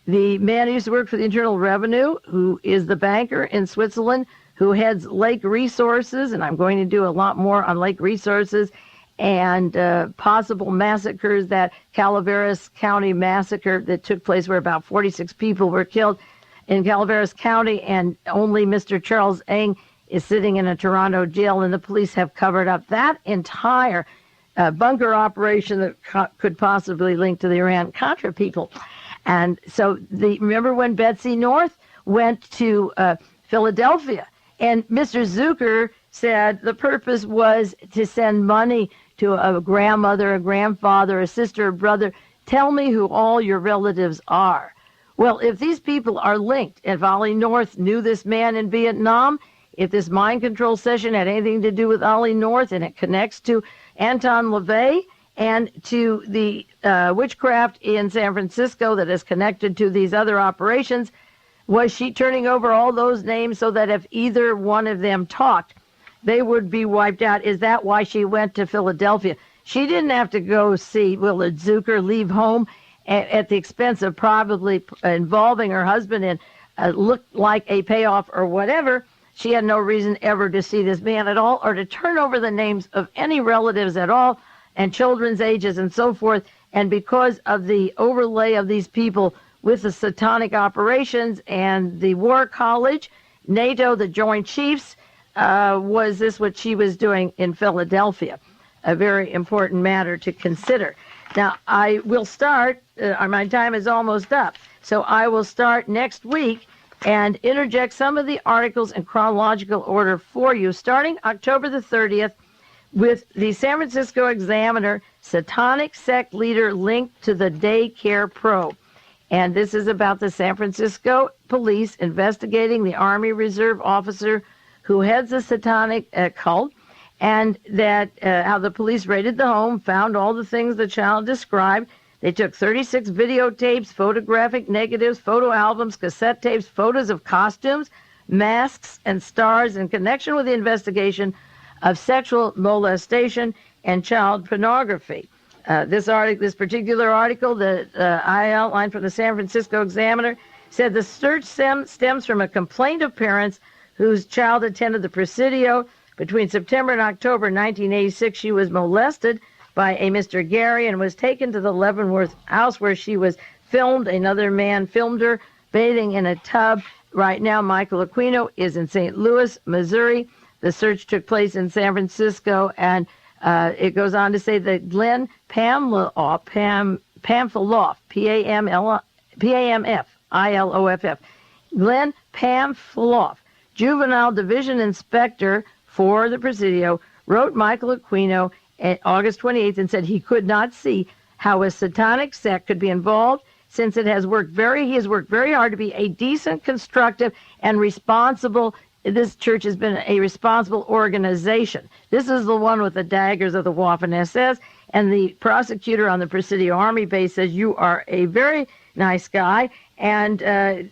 The man who used to work for the Internal Revenue, who is the banker in Switzerland, who heads Lake Resources, and I'm going to do a lot more on Lake Resources and possible massacres, that Calaveras County massacre that took place where about 46 people were killed in Calaveras County, and only Mr. Charles Ng is sitting in a Toronto jail, and the police have covered up that entire bunker operation that could possibly link to the Iran-Contra people. And so remember when Betsy North went to Philadelphia, and Mr. Zucker said the purpose was to send money to a grandmother, a grandfather, a sister, a brother. Tell me who all your relatives are. Well, if these people are linked, if Ollie North knew this man in Vietnam, if this mind control session had anything to do with Ollie North, and it connects to Anton LaVey and to the witchcraft in San Francisco that is connected to these other operations, was she turning over all those names so that if either one of them talked, they would be wiped out? Is that why she went to Philadelphia? She didn't have to go see Willard Zucker, leave home at the expense of probably involving her husband in looked like a payoff or whatever. She had no reason ever to see this man at all, or to turn over the names of any relatives at all, and children's ages and so forth. And because of the overlay of these people with the Satanic operations and the War College, NATO, the Joint Chiefs, was this what she was doing in Philadelphia? A very important matter to consider. Now, I will start, my time is almost up, so I will start next week and interject some of the articles in chronological order for you, starting October the 30th with the San Francisco Examiner, Satanic sect leader linked to the daycare probe. And this is about the San Francisco police investigating the Army Reserve officer who heads the Satanic cult, and that how the police raided the home, found all the things the child described. They took 36 videotapes, photographic negatives, photo albums, cassette tapes, photos of costumes, masks, and stars in connection with the investigation of sexual molestation and child pornography. This particular article that I outlined from the San Francisco Examiner said the search stems from a complaint of parents whose child attended the Presidio. Between September and October 1986, she was molested by a Mr. Gary and was taken to the Leavenworth house where she was filmed. Another man filmed her bathing in a tub. Right now, Michael Aquino is in St. Louis, Missouri. The search took place in San Francisco, and it goes on to say that Glenn Pamfiloff, P-A-M-F-I-L-O-F-F, Glenn Pamfiloff, Juvenile Division Inspector for the Presidio, wrote Michael Aquino on August 28th and said he could not see how a Satanic sect could be involved, since he has worked very hard to be a decent, constructive, and responsible. This church has been a responsible organization. This is the one with the daggers of the Waffen-SS, and the prosecutor on the Presidio Army base says you are a very nice guy, and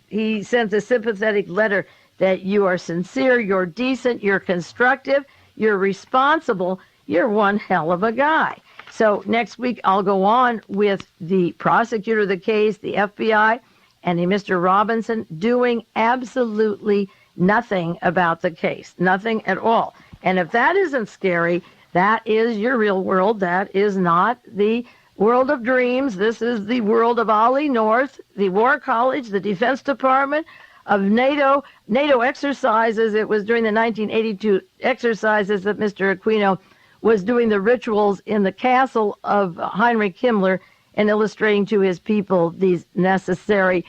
he sends a sympathetic letter that you are sincere, you're decent, you're constructive, you're responsible, you're one hell of a guy. So next week I'll go on with the prosecutor of the case, the FBI, and a Mr. Robinson doing absolutely nothing about the case, nothing at all. And if that isn't scary, that is your real world. That is not the world of dreams. This is the world of Ollie North, the War College, the Defense Department, of NATO exercises. It was during the 1982 exercises that Mr. Aquino was doing the rituals in the castle of Heinrich Himmler and illustrating to his people these necessary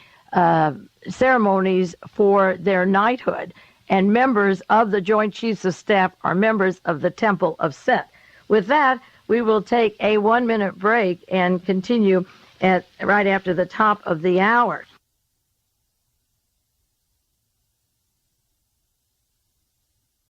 ceremonies for their knighthood. And members of the Joint Chiefs of Staff are members of the Temple of Set. With that, we will take a 1-minute break and continue right after the top of the hour.